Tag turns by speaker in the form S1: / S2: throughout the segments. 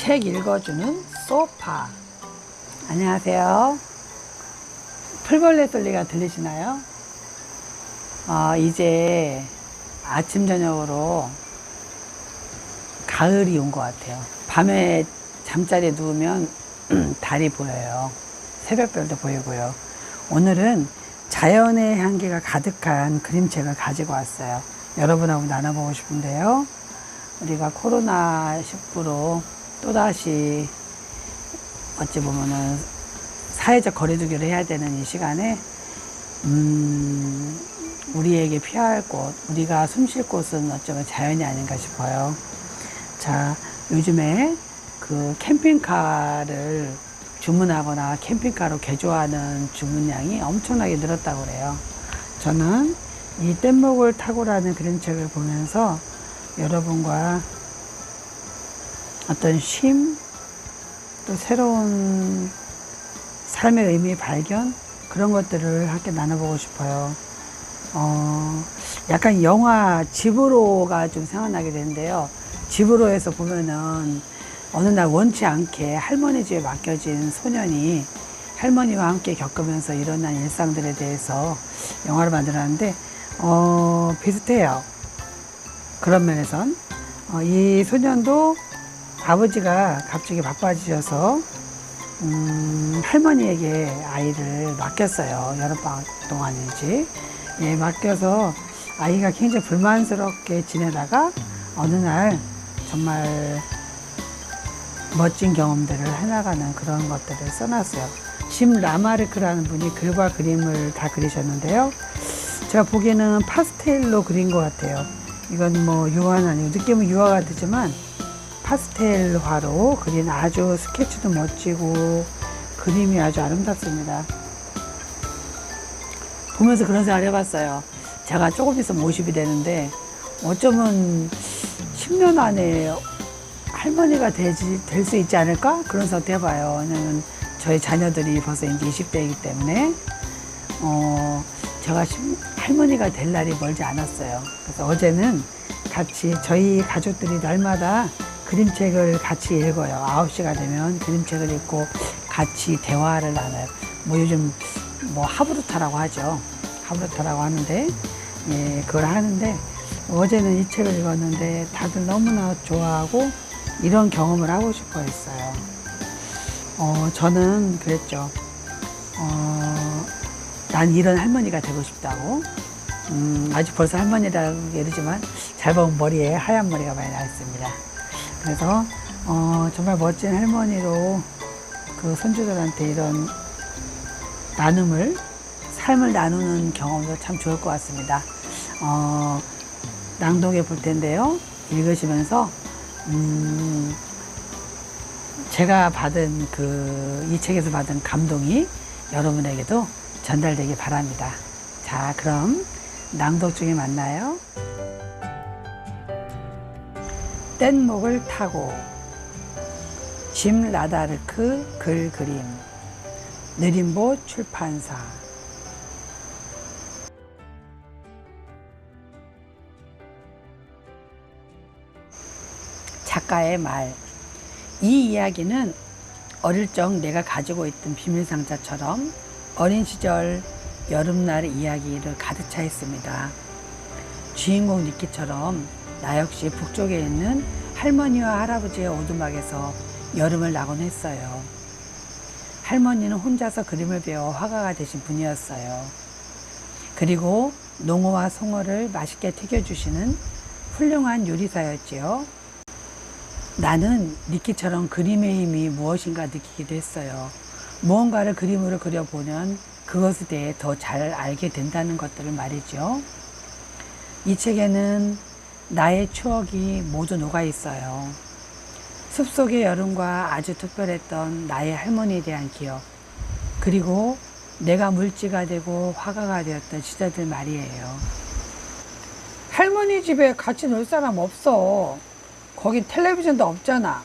S1: 책 읽어주는 소파. 안녕하세요. 풀벌레 소리가 들리시나요? 이제 아침 저녁으로 가을이 온 것 같아요. 밤에 잠자리에 누우면 달이 보여요. 새벽별도 보이고요. 오늘은 자연의 향기가 가득한 그림책을 가지고 왔어요. 여러분하고 나눠보고 싶은데요. 우리가 코로나19로 또다시 어찌 보면은 사회적 거리두기를 해야 되는 이 시간에 우리에게 피할 곳, 우리가 숨 쉴 곳은 어쩌면 자연이 아닌가 싶어요. 자, 요즘에 그 캠핑카를 주문하거나 캠핑카로 개조하는 주문량이 엄청나게 늘었다고 그래요. 저는 이 뗏목을 타고라는 그림책을 보면서 여러분과 어떤 쉼, 또 새로운 삶의 의미 발견, 그런 것들을 함께 나눠보고 싶어요. 약간 영화 집으로가 좀 생각나게 되는데요. 집으로에서 보면은 어느 날 원치 않게 할머니 집에 맡겨진 소년이 할머니와 함께 겪으면서 일어난 일상들에 대해서 영화를 만들었는데, 비슷해요. 그런 면에선. 이 소년도 아버지가 갑자기 바빠지셔서, 할머니에게 아이를 맡겼어요. 여름방학 동안인지. 예, 맡겨서 아이가 굉장히 불만스럽게 지내다가 어느 날 정말 멋진 경험들을 해나가는 그런 것들을 써놨어요. 짐 라마르크라는 분이 글과 그림을 다 그리셨는데요. 제가 보기에는 파스텔로 그린 것 같아요. 이건 뭐 유화는 아니고 느낌은 유화 같지만 파스텔화로 그린 아주 스케치도 멋지고 그림이 아주 아름답습니다. 보면서 그런 생각을 해봤어요. 제가 조금 있으면 50이 되는데 어쩌면 10년 안에 할머니가 될 수 있지 않을까? 그런 생각도 해봐요. 왜냐면 저희 자녀들이 벌써 이제 20대이기 때문에 제가 할머니가 될 날이 멀지 않았어요. 그래서 어제는 같이 저희 가족들이 날마다 그림책을 같이 읽어요. 9시가 되면 그림책을 읽고 같이 대화를 나눠요. 뭐 요즘 뭐 하브루타라고 하죠. 하브루타라고 하는데, 예, 그걸 하는데 어제는 이 책을 읽었는데 다들 너무나 좋아하고 이런 경험을 하고 싶어 했어요. 저는 그랬죠. 난 이런 할머니가 되고 싶다고. 아직 벌써 할머니라고 이러지만 잘 보면 머리에 하얀 머리가 많이 나 있습니다. 그래서 정말 멋진 할머니로 그 손주들한테 이런 나눔을, 삶을 나누는 경험도 참 좋을 것 같습니다. 낭독해 볼 텐데요. 읽으시면서 제가 받은 이 책에서 받은 감동이 여러분에게도 전달되길 바랍니다. 자, 그럼 낭독 중에 만나요. 뗏목을 타고, 짐 라다르크 글 그림, 느림보 출판사. 작가의 말. 이 이야기는 어릴 적 내가 가지고 있던 비밀상자처럼 어린 시절 여름날 이야기를 가득 차 있습니다. 주인공 니키처럼 나 역시 북쪽에 있는 할머니와 할아버지의 오두막에서 여름을 나곤 했어요. 할머니는 혼자서 그림을 배워 화가가 되신 분이었어요. 그리고 농어와 송어를 맛있게 튀겨주시는 훌륭한 요리사였지요. 나는 니키처럼 그림의 힘이 무엇인가 느끼기도 했어요. 무언가를 그림으로 그려보면 그것에 대해 더 잘 알게 된다는 것들을 말이죠. 이 책에는 나의 추억이 모두 녹아 있어요. 숲속의 여름과 아주 특별했던 나의 할머니에 대한 기억, 그리고 내가 물지가 되고 화가가 되었던 시절들 말이에요. 할머니 집에 같이 놀 사람 없어. 거긴 텔레비전도 없잖아.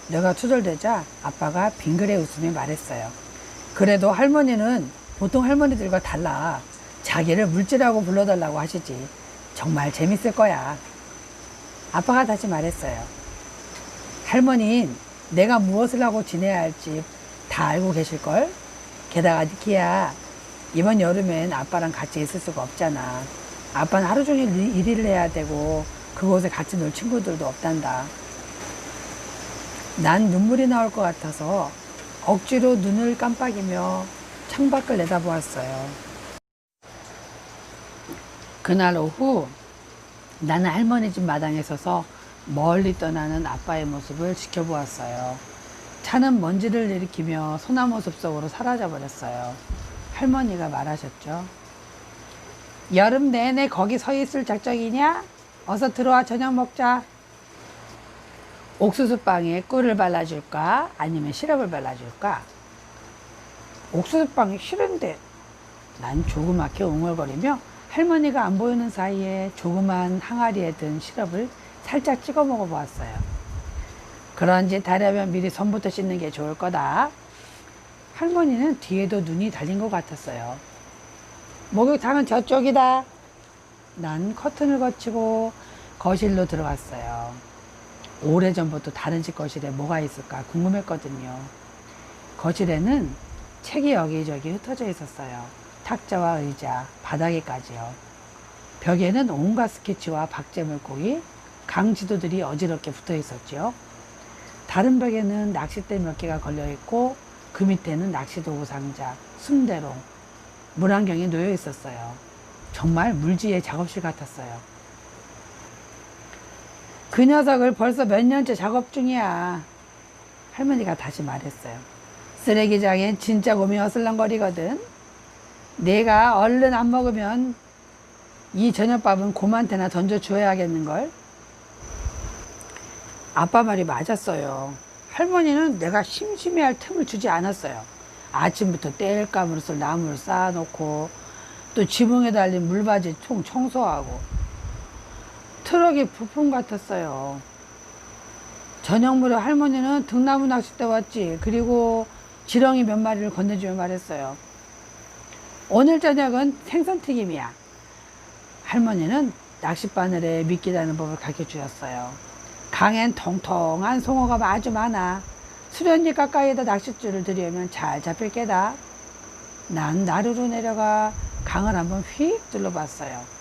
S1: 내가 투덜대자 아빠가 빙그레 웃으며 말했어요. 그래도 할머니는 보통 할머니들과 달라. 자기를 물지라고 불러달라고 하시지. 정말 재밌을 거야. 아빠가 다시 말했어요. 할머니는 내가 무엇을 하고 지내야 할지 다 알고 계실걸? 게다가 니키야, 이번 여름엔 아빠랑 같이 있을 수가 없잖아. 아빠는 하루 종일 일을 해야 되고 그곳에 같이 놀 친구들도 없단다. 난 눈물이 나올 것 같아서 억지로 눈을 깜빡이며 창밖을 내다보았어요. 그날 오후 나는 할머니 집 마당에 서서 멀리 떠나는 아빠의 모습을 지켜보았어요. 차는 먼지를 일으키며 소나무 숲속으로 사라져 버렸어요. 할머니가 말하셨죠. 여름 내내 거기 서 있을 작정이냐? 어서 들어와 저녁 먹자. 옥수수빵에 꿀을 발라줄까? 아니면 시럽을 발라줄까? 옥수수빵이 싫은데. 난 조그맣게 웅얼거리며 할머니가 안 보이는 사이에 조그만 항아리에 든 시럽을 살짝 찍어 먹어보았어요. 그런 짓 하려면 미리 손부터 씻는 게 좋을 거다. 할머니는 뒤에도 눈이 달린 것 같았어요. 목욕탕은 저쪽이다. 난 커튼을 거치고 거실로 들어갔어요. 오래전부터 다른 집 거실에 뭐가 있을까 궁금했거든요. 거실에는 책이 여기저기 흩어져 있었어요. 탁자와 의자, 바닥에까지요. 벽에는 온갖 스케치와 박제 물고기, 강지도들이 어지럽게 붙어 있었죠. 다른 벽에는 낚싯대 몇 개가 걸려 있고 그 밑에는 낚시도구 상자, 순대롱, 물안경이 놓여 있었어요. 정말 물지의 작업실 같았어요. 그 녀석을 벌써 몇 년째 작업 중이야. 할머니가 다시 말했어요. 쓰레기장엔 진짜 곰이 어슬렁거리거든. 내가 얼른 안 먹으면 이 저녁밥은 곰한테나 던져줘야겠는걸. 아빠 말이 맞았어요. 할머니는 내가 심심해할 틈을 주지 않았어요. 아침부터 땔감으로써 나무를 쌓아놓고 또 지붕에 달린 물바지 통 청소하고 트럭이 부품 같았어요. 저녁 무렵 할머니는 등나무 낚싯대 왔지. 그리고 지렁이 몇 마리를 건네주며 말했어요. 오늘 저녁은 생선튀김이야. 할머니는 낚싯바늘에 미끼 다는 법을 가르쳐주었어요. 강엔 통통한 송어가 아주 많아. 수련잎 가까이에다 낚싯줄을 들이우면 잘 잡힐 게다. 난 나루로 내려가 강을 한번 휙 둘러봤어요.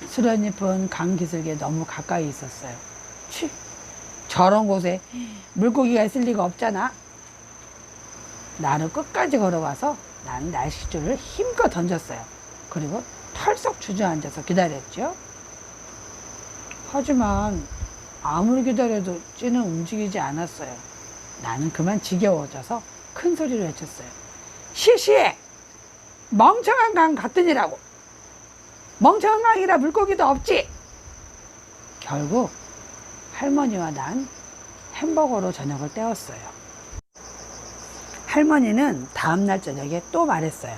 S1: 수련잎은 강 기슭에 너무 가까이 있었어요. 치, 저런 곳에 물고기가 있을 리가 없잖아. 나루 끝까지 걸어가서 난 낚싯줄을 힘껏 던졌어요. 그리고 털썩 주저앉아서 기다렸죠. 하지만 아무리 기다려도 찌는 움직이지 않았어요. 나는 그만 지겨워져서 큰 소리로 외쳤어요. 시시해! 멍청한 강 같으니라고! 멍청한 강이라 물고기도 없지! 결국 할머니와 난 햄버거로 저녁을 때웠어요. 할머니는 다음날 저녁에 또 말했어요.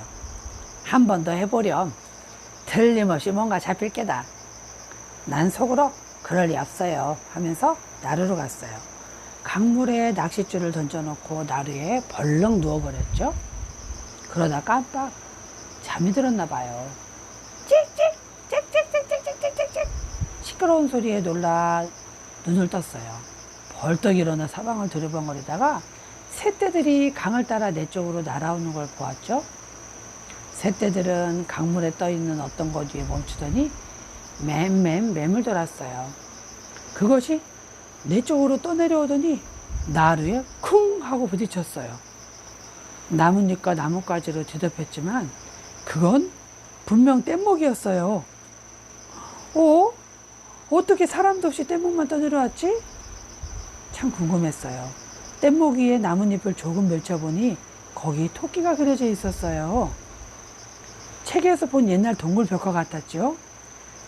S1: 한 번 더 해보렴. 틀림없이 뭔가 잡힐 게다. 난 속으로 그럴 리 없어요 하면서 나루로 갔어요. 강물에 낚싯줄을 던져놓고 나루에 벌렁 누워버렸죠. 그러다 깜빡 잠이 들었나 봐요. 찍찍 찍찍찍찍찍찍찍 시끄러운 소리에 놀라 눈을 떴어요. 벌떡 일어나 사방을 두리번거리다가 새떼들이 강을 따라 내 쪽으로 날아오는 걸 보았죠. 새떼들은 강물에 떠있는 어떤 것 위에 멈추더니 맴을 돌았어요. 그것이 내 쪽으로 떠내려오더니 나루에 쿵 하고 부딪혔어요. 나뭇잎과 나뭇가지로 뒤덮였지만 그건 분명 뗏목이었어요. 어떻게 사람도 없이 뗏목만 떠내려왔지? 참 궁금했어요. 뗏목 위에 나뭇잎을 조금 멸쳐보니 거기 토끼가 그려져 있었어요. 책에서 본 옛날 동굴 벽화 같았죠.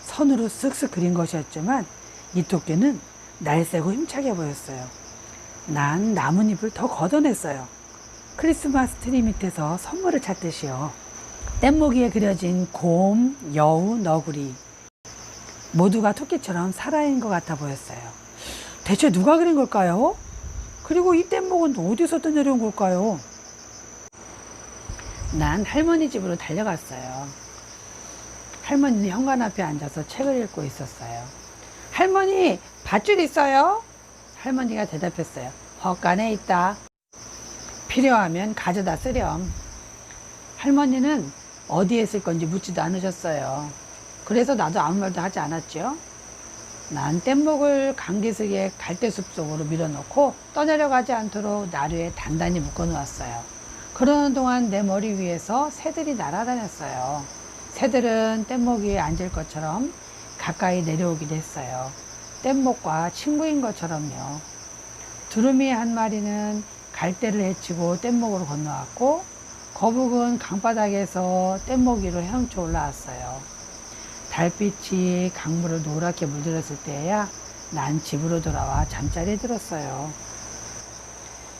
S1: 선으로 쓱쓱 그린 것이었지만 이 토끼는 날쌔고 힘차게 보였어요. 난 나뭇잎을 더 걷어냈어요. 크리스마스 트리 밑에서 선물을 찾듯이요. 뗏목 위에 그려진 곰, 여우, 너구리 모두가 토끼처럼 살아있는 것 같아 보였어요. 대체 누가 그린 걸까요? 그리고 이 뗏목은 어디서 떠내려온 걸까요? 난 할머니 집으로 달려갔어요. 할머니는 현관 앞에 앉아서 책을 읽고 있었어요. 할머니, 밧줄 있어요? 할머니가 대답했어요. 헛간에 있다. 필요하면 가져다 쓰렴. 할머니는 어디에 쓸 건지 묻지도 않으셨어요. 그래서 나도 아무 말도 하지 않았죠. 난 뗏목을 강기슭의 갈대숲 속으로 밀어넣고 떠내려가지 않도록 나루에 단단히 묶어 놓았어요. 그러는 동안 내 머리 위에서 새들이 날아다녔어요. 새들은 뗏목 위에 앉을 것처럼 가까이 내려오기도 했어요. 뗏목과 친구인 것처럼요. 두루미 한 마리는 갈대를 헤치고 뗏목으로 건너왔고, 거북은 강바닥에서 뗏목 위로 헤엄쳐 올라왔어요. 달빛이 강물을 노랗게 물들었을 때야 난 집으로 돌아와 잠자리에 들었어요.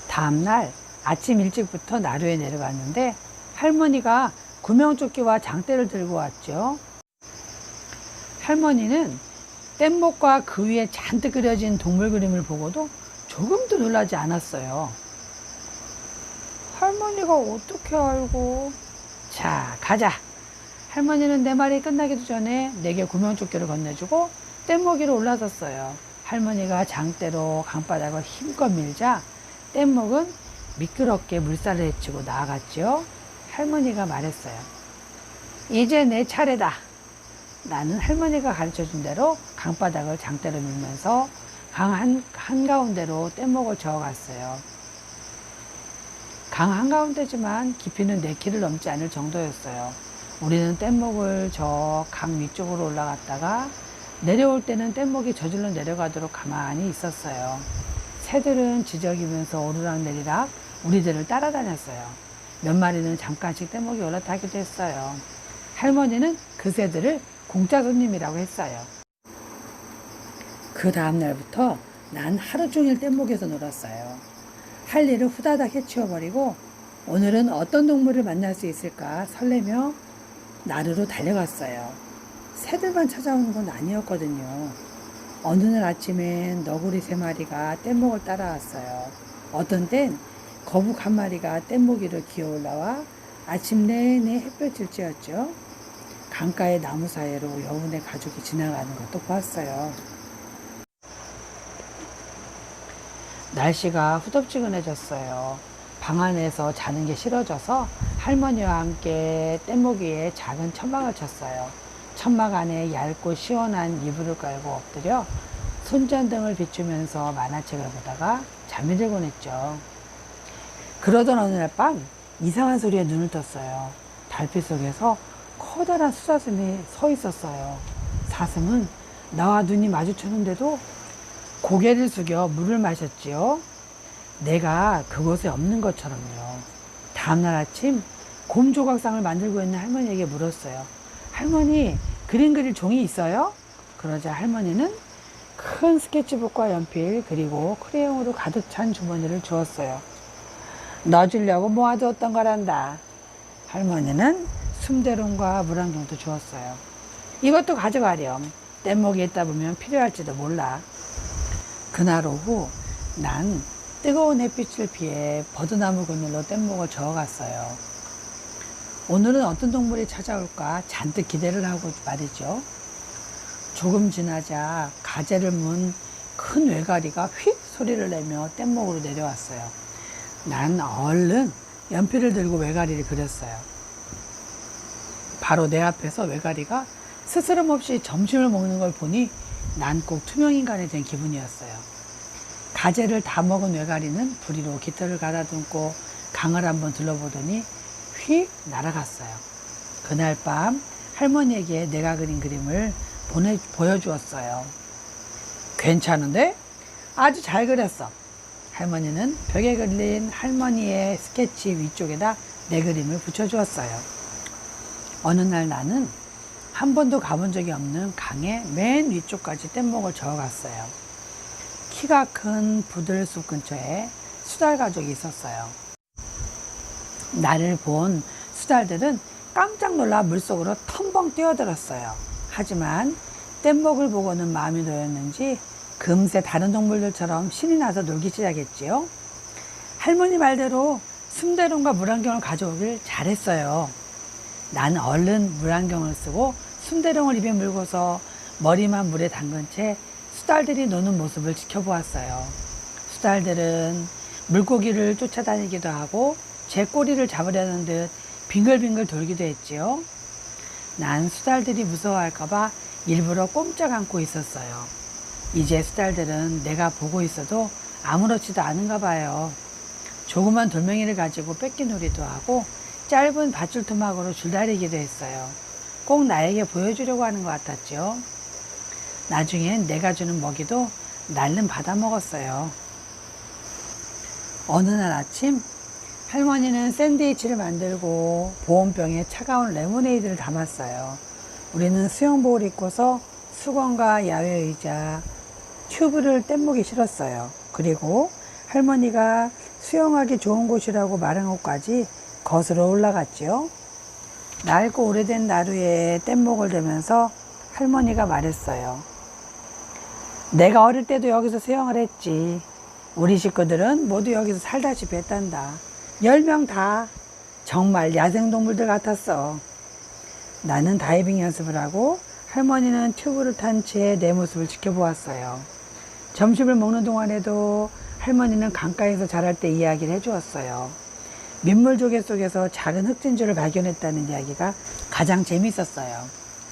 S1: 다음날 아침 일찍부터 나루에 내려갔는데 할머니가 구명조끼와 장대를 들고 왔죠. 할머니는 뗏목과 그 위에 잔뜩 그려진 동물 그림을 보고도 조금도 놀라지 않았어요. 할머니가 어떻게 알고? 자, 가자. 할머니는 내 말이 끝나기도 전에 내게 구명조끼를 건네주고 뗏목 위로 올라섰어요. 할머니가 장대로 강바닥을 힘껏 밀자 뗏목은 미끄럽게 물살을 헤치고 나아갔죠. 할머니가 말했어요. 이제 내 차례다. 나는 할머니가 가르쳐준 대로 강바닥을 장대로 밀면서 강 한가운데로 뗏목을 저어갔어요. 강 한가운데지만 깊이는 내 키를 넘지 않을 정도였어요. 우리는 뗏목을 저어 강 위쪽으로 올라갔다가 내려올 때는 뗏목이 저절로 내려가도록 가만히 있었어요. 새들은 지저귀면서 오르락내리락 우리들을 따라다녔어요. 몇 마리는 잠깐씩 뗏목에 올라타기도 했어요. 할머니는 그 새들을 공짜 손님이라고 했어요. 그 다음 날부터 난 하루 종일 뗏목에서 놀았어요. 할 일을 후다닥 해치워버리고 오늘은 어떤 동물을 만날 수 있을까 설레며 나루로 달려갔어요. 새들만 찾아오는 건 아니었거든요. 어느 날 아침엔 너구리 3마리가 뗏목을 따라왔어요. 어떤 땐 거북 1마리가 뗏목 위로 기어 올라와 아침 내내 햇볕을 쬐었죠. 강가의 나무 사이로 여운의 가족이 지나가는 것도 보았어요. 날씨가 후덥지근해졌어요. 방 안에서 자는 게 싫어져서 할머니와 함께 뗏목 위에 작은 천막을 쳤어요. 천막 안에 얇고 시원한 이불을 깔고 엎드려 손전등을 비추면서 만화책을 보다가 잠이 들곤 했죠. 그러던 어느 날 밤 이상한 소리에 눈을 떴어요. 달빛 속에서 커다란 수사슴이 서 있었어요. 사슴은 나와 눈이 마주쳤는데도 고개를 숙여 물을 마셨지요. 내가 그곳에 없는 것처럼요. 다음날 아침 곰 조각상을 만들고 있는 할머니에게 물었어요. 할머니, 그림 그릴 종이 있어요? 그러자 할머니는 큰 스케치북과 연필 그리고 크레용으로 가득 찬 주머니를 주었어요. 너 주려고 모아두었던 거란다. 할머니는 숨대롱과 물안경도 주었어요. 이것도 가져가렴. 뗏목에 있다 보면 필요할지도 몰라. 그날 오후 난 뜨거운 햇빛을 피해 버드나무 그늘로 뗏목을 저어갔어요. 오늘은 어떤 동물이 찾아올까 잔뜩 기대를 하고 말이죠. 조금 지나자 가재를 문 큰 외가리가 휙 소리를 내며 뗏목으로 내려왔어요. 난 얼른 연필을 들고 외가리를 그렸어요. 바로 내 앞에서 외가리가 스스럼 없이 점심을 먹는 걸 보니 난 꼭 투명인간이 된 기분이었어요. 가재를 다 먹은 외가리는 부리로 깃털을 가다듬고 강을 한번 둘러보더니 휙 날아갔어요. 그날 밤 할머니에게 내가 그린 그림을 보여주었어요. 괜찮은데? 아주 잘 그렸어. 할머니는 벽에 그린 할머니의 스케치 위쪽에다 내 그림을 붙여주었어요. 어느 날 나는 한 번도 가본 적이 없는 강의 맨 위쪽까지 뗏목을 저어갔어요. 키가 큰 부들숲 근처에 수달 가족이 있었어요. 나를 본 수달들은 깜짝 놀라 물속으로 텀벙 뛰어들었어요. 하지만 뗏목을 보고는 마음이 놓였는지 금세 다른 동물들처럼 신이 나서 놀기 시작했지요. 할머니 말대로 숨대롱과 물안경을 가져오길 잘했어요. 난 얼른 물안경을 쓰고 숨대롱을 입에 물고서 머리만 물에 담근 채 수달들이 노는 모습을 지켜보았어요. 수달들은 물고기를 쫓아다니기도 하고 제 꼬리를 잡으려는 듯 빙글빙글 돌기도 했지요. 난 수달들이 무서워할까봐 일부러 꼼짝 않고 있었어요. 이제 수달들은 내가 보고 있어도 아무렇지도 않은가 봐요. 조그만 돌멩이를 가지고 뺏기놀이도 하고 짧은 밧줄 토막으로 줄다리기도 했어요. 꼭 나에게 보여주려고 하는 것 같았죠. 나중엔 내가 주는 먹이도 날름 받아 먹었어요. 어느 날 아침 할머니는 샌드위치를 만들고 보온병에 차가운 레모네이드를 담았어요. 우리는 수영복을 입고서 수건과 야외 의자, 튜브를 뗏목에 실었어요. 그리고 할머니가 수영하기 좋은 곳이라고 말한 곳까지 거슬러 올라갔지요. 낡고 오래된 나루에 뗏목을 대면서 할머니가 말했어요. 내가 어릴 때도 여기서 수영을 했지. 우리 식구들은 모두 여기서 살다시피 했단다. 10명 다 정말 야생동물들 같았어. 나는 다이빙 연습을 하고 할머니는 튜브를 탄 채 내 모습을 지켜보았어요. 점심을 먹는 동안에도 할머니는 강가에서 자랄 때 이야기를 해주었어요. 민물조개 속에서 작은 흑진주를 발견했다는 이야기가 가장 재미있었어요.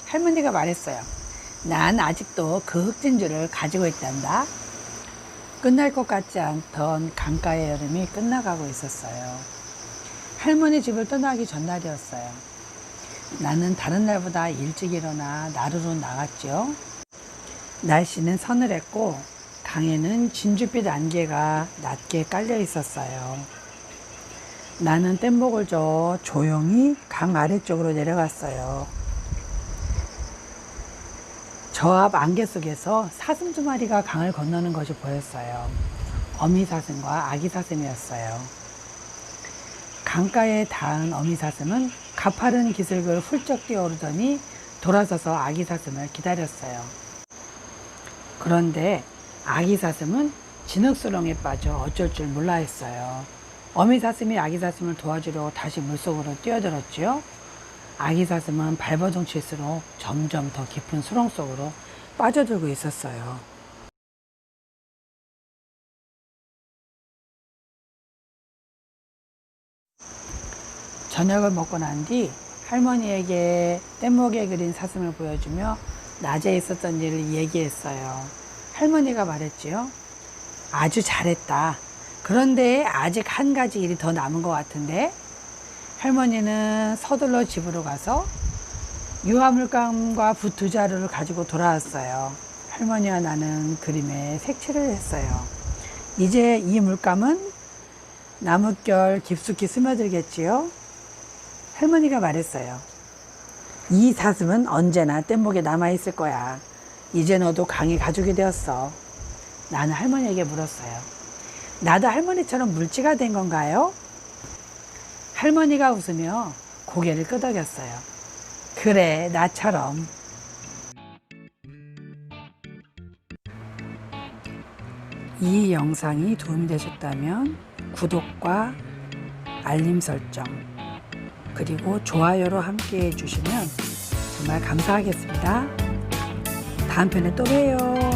S1: 할머니가 말했어요. 난 아직도 그 흑진주를 가지고 있단다. 끝날 것 같지 않던 강가의 여름이 끝나가고 있었어요. 할머니 집을 떠나기 전날이었어요. 나는 다른 날보다 일찍 일어나 나루로 나갔죠. 날씨는 서늘했고 강에는 진주빛 안개가 낮게 깔려 있었어요. 나는 뗏목을 저 조용히 강 아래쪽으로 내려갔어요. 저 앞 안개 속에서 사슴 2마리가 강을 건너는 것이 보였어요. 어미 사슴과 아기 사슴이었어요. 강가에 닿은 어미 사슴은 가파른 기슭을 훌쩍 뛰어오르더니 돌아서서 아기 사슴을 기다렸어요. 그런데 아기 사슴은 진흙수렁에 빠져 어쩔 줄 몰라 했어요. 어미 사슴이 아기 사슴을 도와주려고 다시 물속으로 뛰어들었지요. 아기 사슴은 발버둥 칠수록 점점 더 깊은 수렁 속으로 빠져들고 있었어요. 저녁을 먹고 난 뒤 할머니에게 뗏목에 그린 사슴을 보여주며 낮에 있었던 일을 얘기했어요. 할머니가 말했지요. 아주 잘했다. 그런데 아직 한 가지 일이 더 남은 것 같은데? 할머니는 서둘러 집으로 가서 유화물감과 붓 2자루를 가지고 돌아왔어요. 할머니와 나는 그림에 색칠을 했어요. 이제 이 물감은 나뭇결 깊숙이 스며들겠지요? 할머니가 말했어요. 이 사슴은 언제나 뗏목에 남아있을 거야. 이제 너도 강의 가족이 되었어. 나는 할머니에게 물었어요. 나도 할머니처럼 물쥐가 된 건가요? 할머니가 웃으며 고개를 끄덕였어요. 그래, 나처럼. 이 영상이 도움이 되셨다면 구독과 알림 설정 그리고 좋아요로 함께 해주시면 정말 감사하겠습니다. 다음 편에 또 봬요.